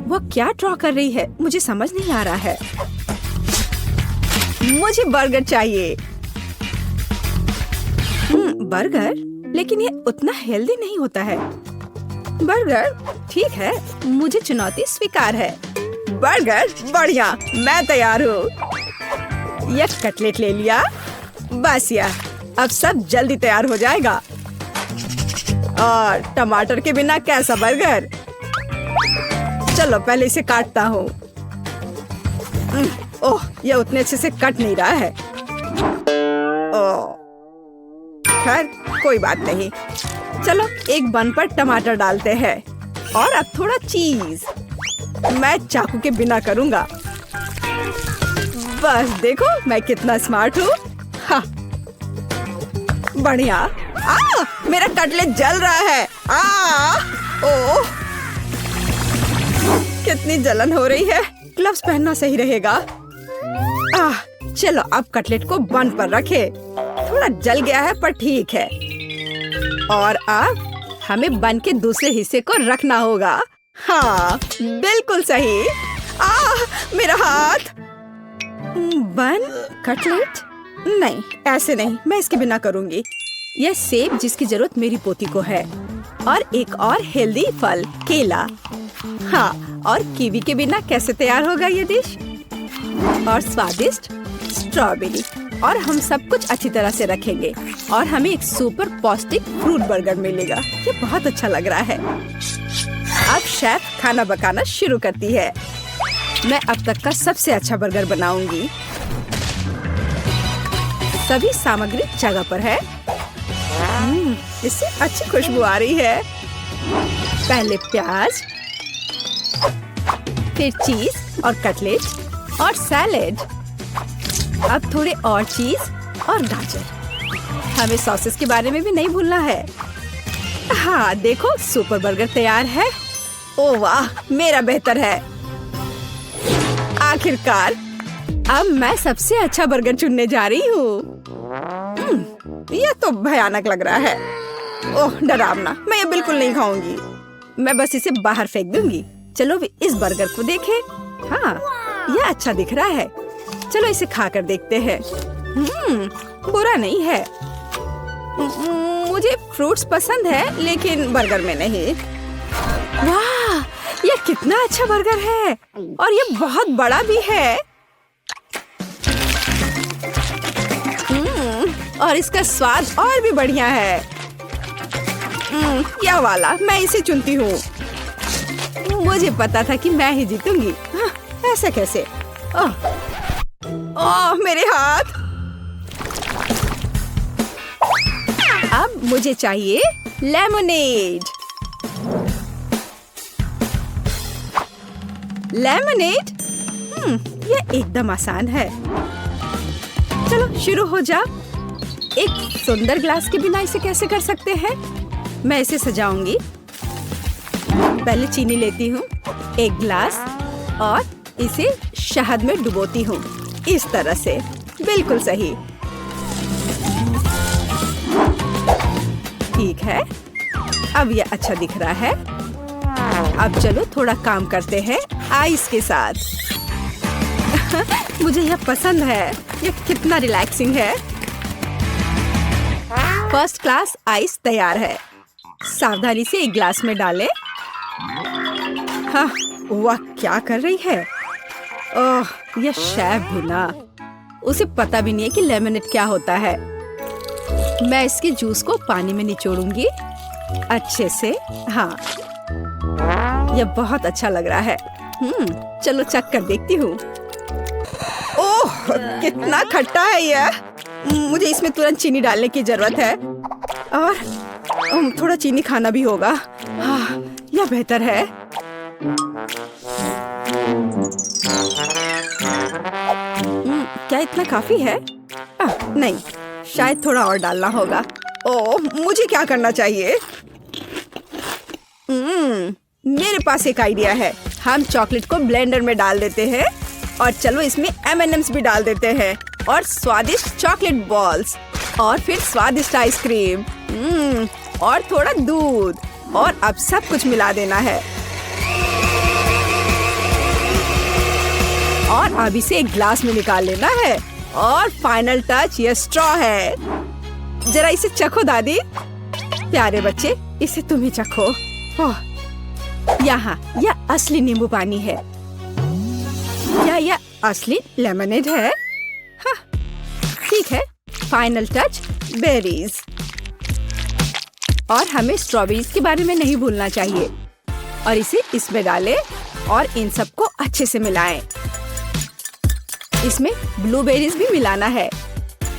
वो क्या ड्रॉ कर रही है? मुझे समझ नहीं आ रहा है। मुझे बर्गर चाहिए। बर्गर? लेकिन ये उतना हेल्दी नहीं होता है। बर्गर ठीक है, मुझे चुनौती स्वीकार है। बर्गर बढ़िया, मैं तैयार हूँ। यह कटलेट ले लिया। बस यह अब सब जल्दी तैयार हो जाएगा। और टमाटर के बिना कैसा बर्गर? चलो पहले इसे काटता हूँ। ओह, यह उतने अच्छे से कट नहीं रहा है। ओह, खैर कोई बात नहीं। चलो एक बन पर टमाटर डालते हैं और अब थोड़ा चीज। मैं चाकू के बिना करूँगा। बस देखो मैं कितना स्मार्ट हूँ। हाँ, बढ़िया। मेरा कटलेट जल रहा है। ओह, कितनी जलन हो रही है। ग्लव्स पहनना सही रहेगा। चलो अब कटलेट को बन पर रखे। थोड़ा जल गया है पर ठीक है। और अब हमें बन के दूसरे हिस्से को रखना होगा। हाँ, बिल्कुल सही। मेरा हाथ। बन कटलेट? नहीं, ऐसे नहीं, मैं इसके बिना करूँगी। यह सेब जिसकी जरूरत मेरी पोती को है, और एक और हेल्दी फल केला। हाँ, और कीवी के बिना कैसे तैयार होगा ये डिश? और स्वादिष्ट स्ट्रॉबेरी। और हम सब कुछ अच्छी तरह से रखेंगे और हमें एक सुपर पौष्टिक फ्रूट बर्गर मिलेगा। ये बहुत अच्छा लग रहा है। अब शेफ खाना पकाना शुरू करती है। मैं अब तक का सबसे अच्छा बर्गर बनाऊंगी। सभी सामग्री जगह पर है। इससे अच्छी खुशबू आ रही है। पहले प्याज, फिर चीज और कटलेट और सैलेड। अब थोड़े और चीज और गाजर। हमें सॉसेस के बारे में भी नहीं भूलना है। हाँ देखो, सुपर बर्गर तैयार है। ओह वाह, मेरा बेहतर है। आखिरकार अब मैं सबसे अच्छा बर्गर चुनने जा रही हूँ। यह तो भयानक लग रहा है। ओह डरावना, मैं ये बिल्कुल नहीं खाऊंगी। मैं बस इसे बाहर फेंक दूंगी। चलो इस बर्गर को देखें। हाँ, यह अच्छा दिख रहा है। चलो इसे खाकर देखते हैं। बुरा नहीं है। मुझे फ्रूट्स पसंद है लेकिन बर्गर में नहीं। वाह, यह कितना अच्छा बर्गर है और यह बहुत बड़ा भी है। और इसका स्वाद और भी बढ़िया है। यह वाला, मैं इसे चुनती हूँ। मुझे पता था कि मैं ही जीतूंगी। ऐसा कैसे? ओह मेरे हाथ। अब मुझे चाहिए लेमोनेड। लेमोनेड? यह एकदम आसान है। चलो शुरू हो जा। एक सुंदर ग्लास के बिना इसे कैसे कर सकते हैं? मैं इसे सजाऊंगी। पहले चीनी लेती हूँ, एक ग्लास, और इसे शहद में डुबोती हूँ। इस तरह से, बिल्कुल सही। ठीक है, अब यह अच्छा दिख रहा है। अब चलो थोड़ा काम करते हैं आइस के साथ। मुझे यह पसंद है। यह कितना रिलैक्सिंग है। फर्स्ट क्लास आइस तैयार है। सावधानी से एक ग्लास में डालें। हाँ, वह क्या कर रही है? ओह, यह शेफ भी ना, उसे पता भी नहीं है कि लेमनेड क्या होता है। मैं इसके जूस को पानी में निचोड़ूंगी अच्छे से। हाँ, यह बहुत अच्छा लग रहा है। चलो चख कर देखती हूँ। ओह, कितना खट्टा है यह। मुझे इसमें तुरंत चीनी डालने की जरूरत है और थोड़ा चीनी खाना भी होगा। हाँ, यह बेहतर है। क्या इतना काफी है? नहीं, शायद थोड़ा और डालना होगा। ओह, मुझे क्या करना चाहिए? मेरे पास एक आइडिया है। हम चॉकलेट को ब्लेंडर में डाल देते हैं और चलो इसमें M&M's भी डाल देते हैं और स्वादिष्ट चॉकलेट बॉल्स और फिर स्वादिष्ट आइसक्रीम और थोड़ा दूध और अब सब कुछ मिला देना है। और अब इसे एक ग्लास में निकाल लेना है। और फाइनल टच ये स्ट्रॉ है। जरा इसे चखो दादी। प्यारे बच्चे, इसे तुम ही चखो। ओह, यहाँ यह असली नींबू पानी है। क्या यह असली लेमनेड है? हाँ, ठीक है। Final touch berries. और हमें स्ट्रॉबेरीज के बारे में नहीं भूलना चाहिए। और इसे इसमें डालें और इन सबको अच्छे से मिलाएं। इसमें ब्लूबेरीज भी मिलाना है,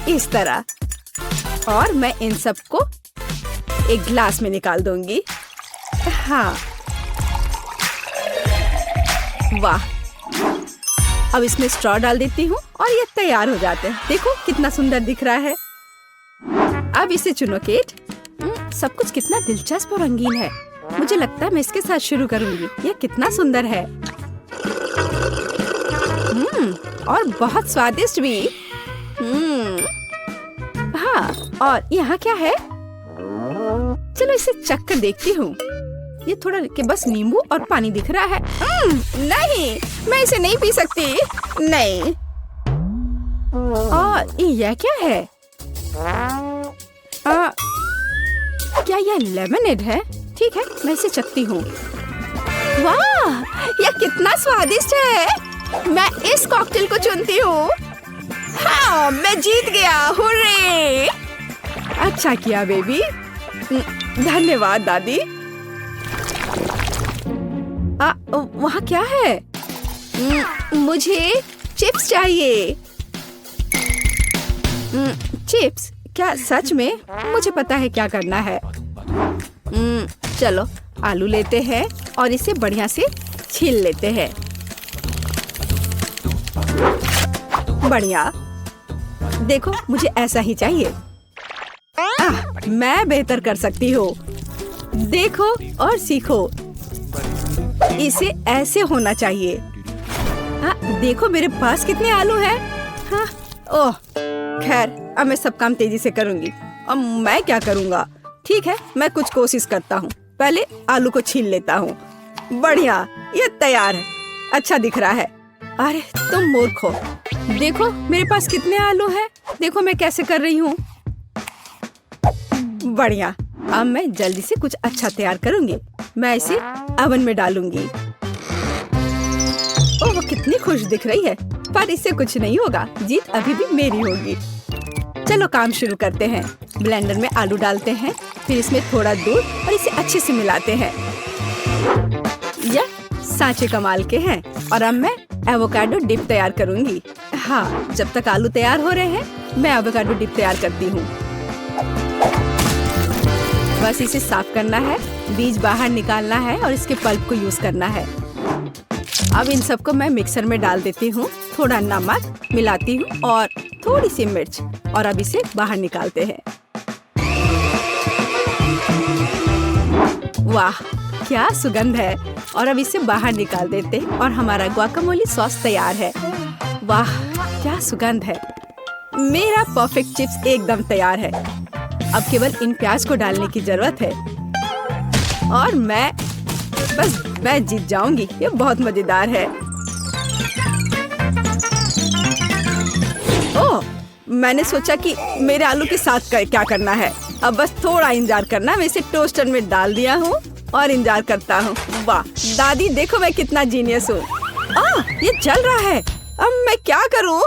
इस तरह। और मैं इन सबको एक ग्लास में निकाल दूंगी। हाँ, वाह। अब इसमें स्ट्रॉ डाल देती हूँ और ये तैयार हो जाते हैं। देखो कितना सुंदर दिख रहा है। अब इसे चुनो केट। सब कुछ कितना दिलचस्प और रंगीन है। मुझे लगता है मैं इसके साथ शुरू करूंगी। यह कितना सुंदर है। और बहुत स्वादिष्ट भी। हाँ, और यहाँ क्या है? चलो इसे चख कर देखती हूँ। ये थोड़ा के बस नींबू और पानी दिख रहा है। नहीं, मैं इसे नहीं पी सकती। नहीं। और यह क्या है? क्या यह लेमनेड है? ठीक है, मैं इसे चखती हूँ। वाह, यह कितना स्वादिष्ट है। मैं इस कॉकटेल को चुनती हूँ। हाँ, मैं जीत गया। हुर्रे! अच्छा किया बेबी। धन्यवाद दादी। वहाँ क्या है? मुझे चिप्स चाहिए। चिप्स? क्या सच में? मुझे पता है क्या करना है। चलो आलू लेते हैं और इसे बढ़िया से छील लेते हैं। बढ़िया। देखो, मुझे ऐसा ही चाहिए। मैं बेहतर कर सकती हूँ। देखो और सीखो। इसे ऐसे होना चाहिए। देखो मेरे पास कितने आलू हैं। हाँ, ओह, खैर अब मैं सब काम तेजी से करूंगी। अब मैं क्या करूंगा? ठीक है, मैं कुछ कोशिश करता हूँ। पहले आलू को छील लेता हूँ। बढ़िया, ये तैयार है। अच्छा दिख रहा है। अरे तुम मूर्ख हो। देखो मेरे पास कितने आलू हैं। देखो मैं कैसे कर रही हूँ। बढ़िया। अब मैं जल्दी से कुछ अच्छा तैयार करूंगी। मैं इसे ओवन में डालूंगी। ओह, वो कितनी खुश दिख रही है। पर इससे कुछ नहीं होगा। जीत अभी भी मेरी होगी। चलो काम शुरू करते हैं। ब्लेंडर में आलू डालते हैं, फिर इसमें थोड़ा दूध और इसे अच्छे से मिलाते हैं। यह सांचे कमाल के हैं। और अब मैं एवोकाडो डिप तैयार करूंगी। हाँ, जब तक आलू तैयार हो रहे हैं मैं एवोकाडो डिप तैयार करती हूँ। बस इसे साफ करना है, बीज बाहर निकालना है और इसके पल्प को यूज करना है। अब इन सबको मैं मिक्सर में डाल देती हूँ। थोड़ा नमक मिलाती हूँ और थोड़ी सी मिर्च। और अब इसे बाहर निकालते हैं। वाह, क्या सुगंध है। और अब इसे बाहर निकाल देते हैं और हमारा गुआकामोली सॉस तैयार है। वाह, क्या सुगंध है। मेरा परफेक्ट चिप्स एकदम तैयार है। अब केवल इन प्याज को डालने की जरूरत है। और मैं जीत जाऊंगी। ये बहुत मजेदार है। ओह, मैंने सोचा कि मेरे आलू के साथ क्या करना है। अब बस थोड़ा इंतजार करना। मैं इसे टोस्टर में डाल दिया हूँ और इंतजार करता हूँ। वाह दादी, देखो मैं कितना जीनियस हूँ। ये जल रहा है। अब मैं क्या करूँ?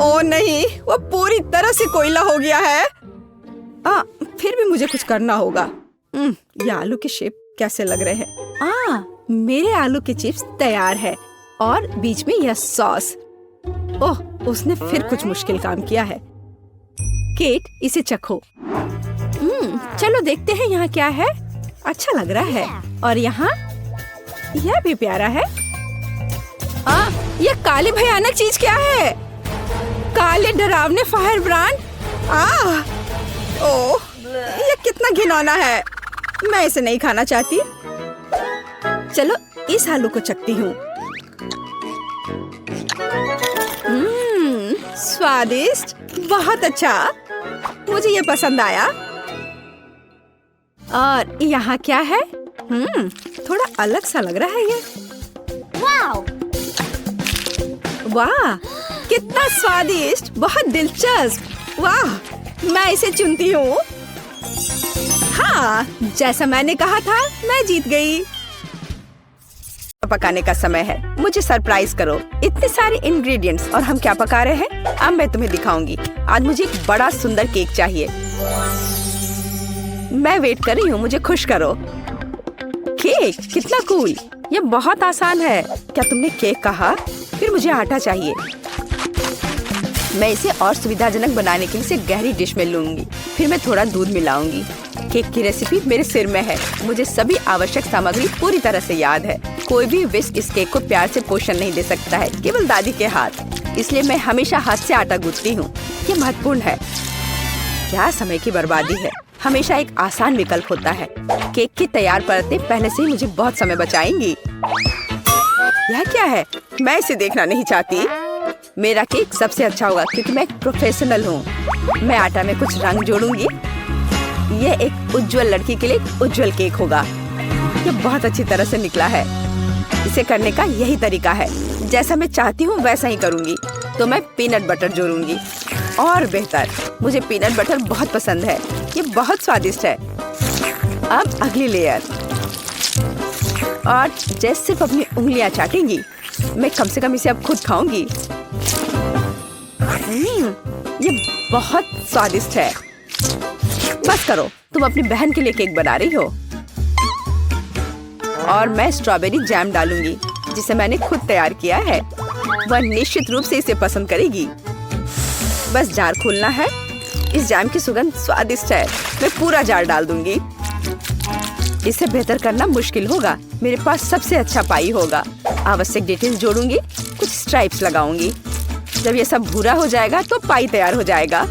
ओ नहीं, वो पूरी तरह से कोयला हो गया है। फिर भी मुझे कुछ करना होगा। ये आलू के शेप कैसे लग रहे हैं? मेरे आलू के चिप्स तैयार है और बीच में यह सॉस। ओह, उसने फिर कुछ मुश्किल काम किया है। केट, इसे चखो। चलो देखते हैं यहाँ क्या है। अच्छा लग रहा है। और यहाँ यह भी प्यारा है। यह काली भयानक चीज क्या है? काले डरावने फायर ब्रांड। ओह, यह कितना घिनौना है। मैं इसे नहीं खाना चाहती। चलो इस आलू को चखती हूँ। स्वादिष्ट, बहुत अच्छा। मुझे ये पसंद आया। और यहाँ क्या है? थोड़ा अलग सा लग रहा है ये। वाव! वाह, कितना स्वादिष्ट, बहुत दिलचस्प। वाह, मैं इसे चुनती हूँ। हाँ, जैसा मैंने कहा था, मैं जीत गई। पकाने का समय है, मुझे सरप्राइज करो। इतने सारे इंग्रेडिएंट्स और हम क्या पका रहे हैं, अब मैं तुम्हें दिखाऊंगी। आज मुझे एक बड़ा सुंदर केक चाहिए। मैं वेट कर रही हूँ, मुझे खुश करो। केक, कितना कूल। ये बहुत आसान है। क्या तुमने केक कहा? फिर मुझे आटा चाहिए। मैं इसे और सुविधाजनक बनाने के लिए इसे गहरी डिश में लूंगी। फिर मैं थोड़ा दूध मिलाऊंगी। केक की रेसिपी मेरे सिर में है। मुझे सभी आवश्यक सामग्री पूरी तरह से याद है। कोई भी विस्क इस केक को प्यार से पोषण नहीं दे सकता है, केवल दादी के हाथ। इसलिए मैं हमेशा हाथ से आटा गूंथती हूँ। ये महत्वपूर्ण है। क्या समय की बर्बादी है। हमेशा एक आसान विकल्प होता है। केक की तैयार परतें पहले से ही मुझे बहुत समय बचाएंगी। यह क्या है? मैं इसे देखना नहीं चाहती। मेरा केक सबसे अच्छा होगा क्योंकि मैं एक प्रोफेशनल हूँ। मैं आटा में कुछ रंग जोड़ूंगी। यह एक उज्जवल लड़की के लिए एक उज्जवल केक होगा। ये बहुत अच्छी तरह से निकला है। इसे करने का यही तरीका है। जैसा मैं चाहती हूँ वैसा ही करूँगी। तो मैं पीनट बटर जोड़ूंगी। और बेहतर, मुझे पीनट बटर बहुत पसंद है। ये बहुत स्वादिष्ट है। अब अगली लेयर। और जैसे सिर्फ अपनी उंगलियां चाटेंगी, मैं कम से कम इसे अब खुद खाऊंगी। ये बहुत स्वादिष्ट है। बस करो, तुम अपनी बहन के लिए केक बना रही हो। और मैं स्ट्रॉबेरी जैम डालूंगी, जिसे मैंने खुद तैयार किया है। वह निश्चित रूप से इसे पसंद करेगी। बस जार खोलना है। इस जैम की सुगंध स्वादिष्ट है। मैं पूरा जार डाल दूंगी। इसे बेहतर करना मुश्किल होगा। मेरे पास सबसे अच्छा पाई होगा। आवश्यक डिटेल्स जोड़ूंगी। कुछ स्ट्राइप्स लगाऊंगी। जब ये सब भूरा हो जाएगा तो पाई तैयार हो जाएगा।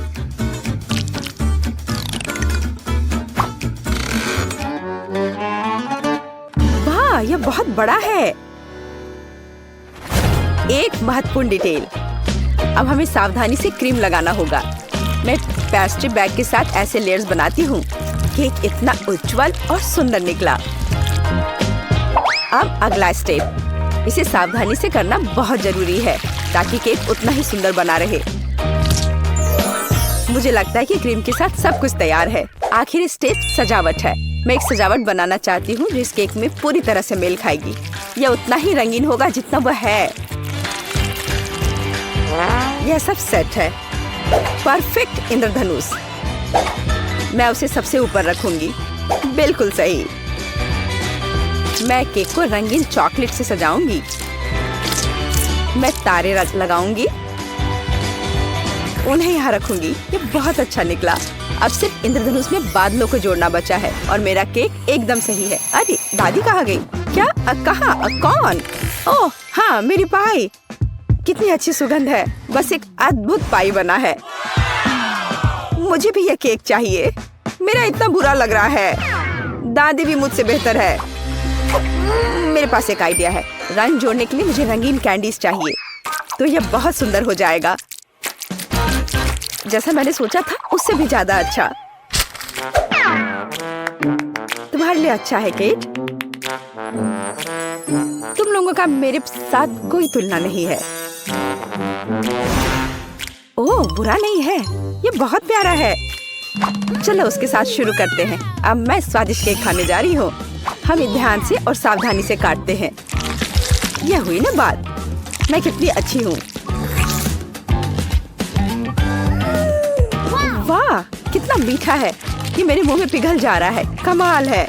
वाह, यह बहुत बड़ा है। एक महत्वपूर्ण डिटेल। अब हमें सावधानी से क्रीम लगाना होगा। मैं पेस्ट्री बैग के साथ ऐसे लेयर्स बनाती हूँ। केक इतना उज्जवल और सुंदर निकला। अब अगला स्टेप। इसे सावधानी से करना बहुत जरूरी है ताकि केक उतना ही सुंदर बना रहे। मुझे लगता है कि क्रीम के साथ सब कुछ तैयार है। आखिरी स्टेप सजावट है। मैं एक सजावट बनाना चाहती हूँ जो इस केक में पूरी तरह से मेल खाएगी। यह उतना ही रंगीन होगा जितना वह है। यह सब सेट है। परफेक्ट इंद्रधनुष। मैं उसे सबसे ऊपर रखूंगी। बिल्कुल सही। मैं केक को रंगीन चॉकलेट से सजाऊंगी। मैं तारे लगाऊंगी। उन्हें यहाँ रखूंगी। ये बहुत अच्छा निकला। अब सिर्फ इंद्रधनुष में बादलों को जोड़ना बचा है और मेरा केक एकदम सही है। अरे, दादी कहाँ गई? क्या? कहाँ? कौन? ओह हाँ, मेरी पाई। कितनी अच्छी सुगंध है। बस एक अद्भुत पाई बना है। मुझे भी यह केक चाहिए। मेरा इतना बुरा लग रहा है। दादी भी मुझसे बेहतर है। मेरे पास एक आइडिया है। रंग जोड़ने के लिए मुझे रंगीन कैंडीज चाहिए। तो यह बहुत सुंदर हो जाएगा। जैसा मैंने सोचा था उससे भी ज्यादा अच्छा। तुम्हारे लिए अच्छा है केक। तुम लोगों का मेरे साथ कोई तुलना नहीं है। ओह, बुरा नहीं है। ये बहुत प्यारा है। चलो उसके साथ शुरू करते हैं। अब मैं स्वादिष्ट केक खाने जा रही हूँ। हम ध्यान से और सावधानी से काटते हैं। यह हुई ना बात। मैं कितनी अच्छी हूँ। वाह, कितना मीठा है। ये मेरे मुंह में पिघल जा रहा है। कमाल है।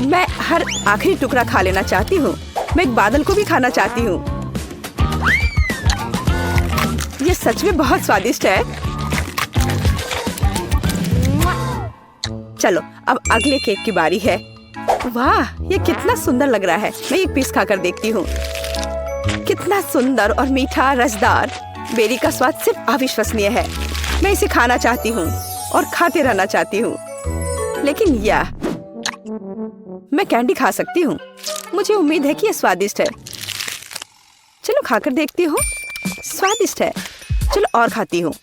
मैं हर आखिरी टुकड़ा खा लेना चाहती हूँ। मैं एक बादल को भी खाना चाहती हूँ। ये सच में बहुत स्वादिष्ट है। चलो अब अगले केक की बारी है। वाह, ये कितना सुंदर लग रहा है। मैं एक पीस खाकर देखती हूँ। कितना सुंदर और मीठा, रसदार। बेरी का स्वाद सिर्फ अविश्वसनीय है। मैं इसे खाना चाहती हूँ और खाते रहना चाहती हूँ। लेकिन यह मैं कैंडी खा सकती हूँ। मुझे उम्मीद है कि यह स्वादिष्ट है। चलो खाकर देखती हूँ। स्वादिष्ट है। चलो और खाती हूँ।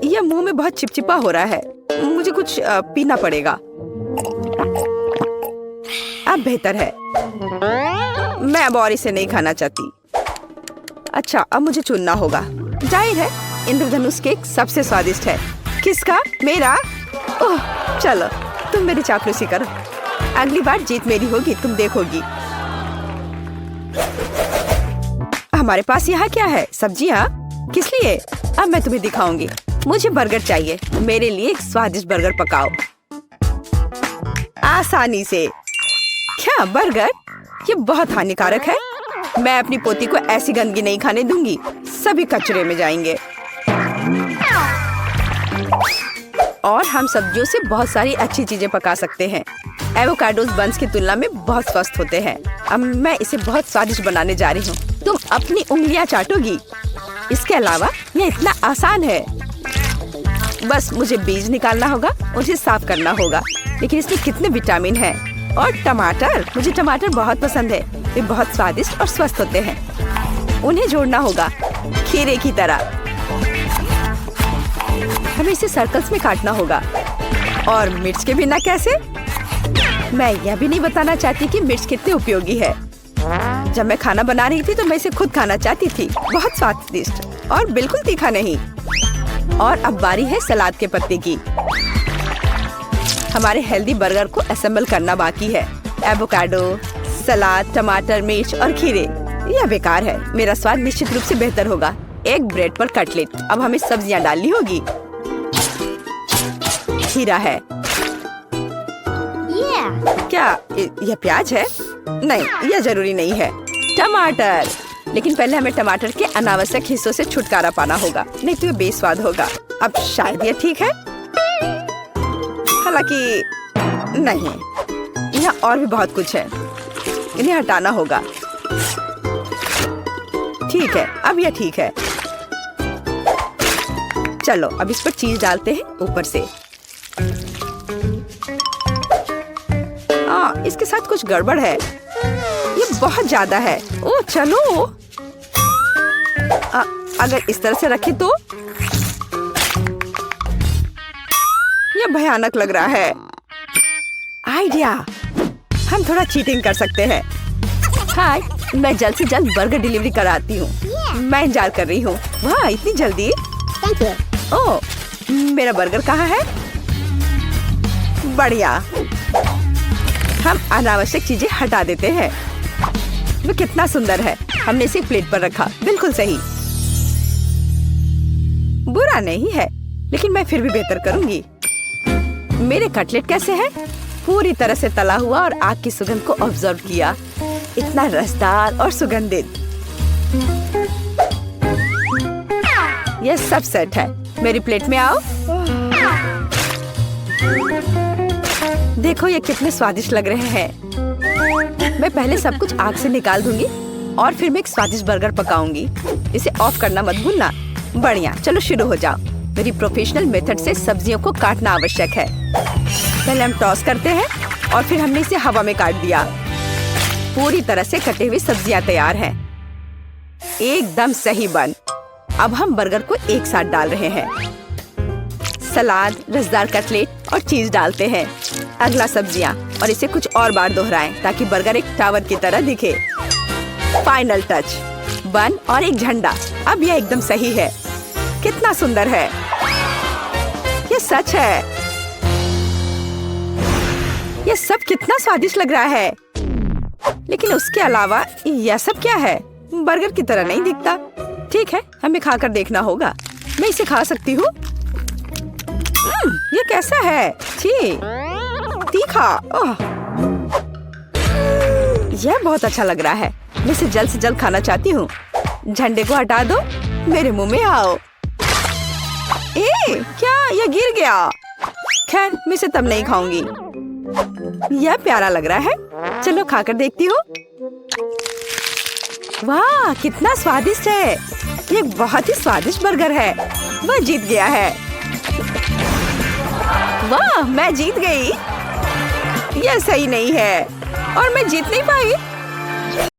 यह मुंह में बहुत चिपचिपा हो रहा है। मुझे कुछ पीना पड़ेगा। अब बेहतर है। मैं अब और इसे नहीं खाना चाहती। अच्छा, अब मुझे चुनना होगा। जाहिर है इंद्रधनुष केक सबसे स्वादिष्ट है। किसका? मेरा? ओह, चलो तुम मेरी चापलूसी करो। अगली बार जीत मेरी होगी, तुम देखोगी। हमारे पास यहाँ क्या है? सब्जियाँ? किस लिए? अब मैं तुम्हें दिखाऊंगी। मुझे बर्गर चाहिए। मेरे लिए एक स्वादिष्ट बर्गर पकाओ आसानी से। क्या बर्गर? ये बहुत हानिकारक है। मैं अपनी पोती को ऐसी गंदगी नहीं खाने दूंगी। सभी कचरे में जाएंगे। और हम सब्जियों से बहुत सारी अच्छी चीजें पका सकते हैं। एवोकाडोस बंस की तुलना में बहुत स्वस्थ होते हैं। अब मैं इसे बहुत स्वादिष्ट बनाने जा रही हूँ। तुम अपनी उंगलियां चाटोगी। इसके अलावा ये इतना आसान है। बस मुझे बीज निकालना होगा, उसे साफ करना होगा। लेकिन इसमें कितने विटामिन हैं। और टमाटर, मुझे टमाटर बहुत पसंद है। वे बहुत स्वादिष्ट और स्वस्थ होते हैं। उन्हें जोड़ना होगा खीरे की तरह। हमें इसे सर्कल्स में काटना होगा। और मिर्च के बिना कैसे? मैं यह भी नहीं बताना चाहती कि मिर्च कितनी उपयोगी है। जब मैं खाना बना रही थी तो मैं इसे खुद खाना चाहती थी। बहुत स्वादिष्ट और बिल्कुल तीखा नहीं। और अब बारी है सलाद के पत्ते की। हमारे हेल्दी बर्गर को असेंबल करना बाकी है। एवोकाडो, सलाद, टमाटर, मिर्च और खीरे। यह बेकार है। मेरा स्वाद निश्चित रूप से बेहतर होगा। एक ब्रेड पर कटलेट। अब हमें सब्जियां डालनी होगी। खीरा है। क्या यह प्याज है? नहीं, यह जरूरी नहीं है। टमाटर। लेकिन पहले हमें टमाटर के अनावश्यक हिस्सों से छुटकारा पाना होगा, नहीं तो ये बेस्वाद होगा। अब शायद यह ठीक है, हालांकि नहीं, यहाँ और भी बहुत कुछ है। इन्हें हटाना होगा। ठीक है, अब यह ठीक है। चलो अब इस पर चीज डालते हैं ऊपर से। इसके साथ कुछ गड़बड़ है। ये बहुत ज्यादा है। ओह चलो, अगर इस तरह से रखें तो ये भयानक लग रहा है। आइडिया, हम थोड़ा चीटिंग कर सकते हैं। हाय, मैं जल्द से जल्द बर्गर डिलीवरी कराती हूँ। मैं इंतजार कर रही हूँ। वाह, इतनी जल्दी? ओह, मेरा बर्गर कहाँ है? बढ़िया। हम अनावश्यक चीजें हटा देते हैं। वो कितना सुंदर है। हमने इसे प्लेट पर रखा। बिल्कुल सही। बुरा नहीं है, लेकिन मैं फिर भी बेहतर करूंगी। मेरे कटलेट कैसे हैं? पूरी तरह से तला हुआ और आग की सुगंध को ऑब्जर्व किया। इतना रसदार और सुगंधित। यह सब सेट है। मेरी प्लेट में आओ। देखो ये कितने स्वादिष्ट लग रहे हैं। मैं पहले सब कुछ आग से निकाल दूंगी और फिर मैं एक स्वादिष्ट बर्गर पकाऊंगी। इसे ऑफ करना मत भूलना। बढ़िया, चलो शुरू हो जाओ। मेरी प्रोफेशनल मेथड से सब्जियों को काटना आवश्यक है। पहले हम टॉस करते हैं और फिर हमने इसे हवा में काट दिया। पूरी तरह से कटे हुए सब्जियां तैयार हैं। एकदम सही बन। अब हम बर्गर को एक साथ डाल रहे हैं। सलाद, रसदार कटलेट और चीज डालते हैं। अगला सब्जियां और इसे कुछ और बार दोहराएं ताकि बर्गर एक टावर की तरह दिखे। फाइनल टच, बन और एक झंडा। अब यह एकदम सही है। कितना सुंदर है। ये सच है। यह सब कितना स्वादिष्ट लग रहा है। लेकिन उसके अलावा यह सब क्या है? बर्गर की तरह नहीं दिखता। ठीक है, हमें खाकर देखना होगा। मैं इसे खा सकती हूँ। ये कैसा है? छी, तीखा। ओह, यह बहुत अच्छा लग रहा है। मैं इसे जल्द से जल्द खाना चाहती हूँ। झंडे को हटा दो। मेरे मुंह में आओ। क्या यह गिर गया? खैर, मैं इसे तब नहीं खाऊंगी। यह प्यारा लग रहा है। चलो खाकर देखती हूँ। वाह, कितना स्वादिष्ट है। ये बहुत ही स्वादिष्ट बर्गर है। वह जीत गया है। वाह, मैं जीत गई। यह सही नहीं है और मैं जीत नहीं पाई।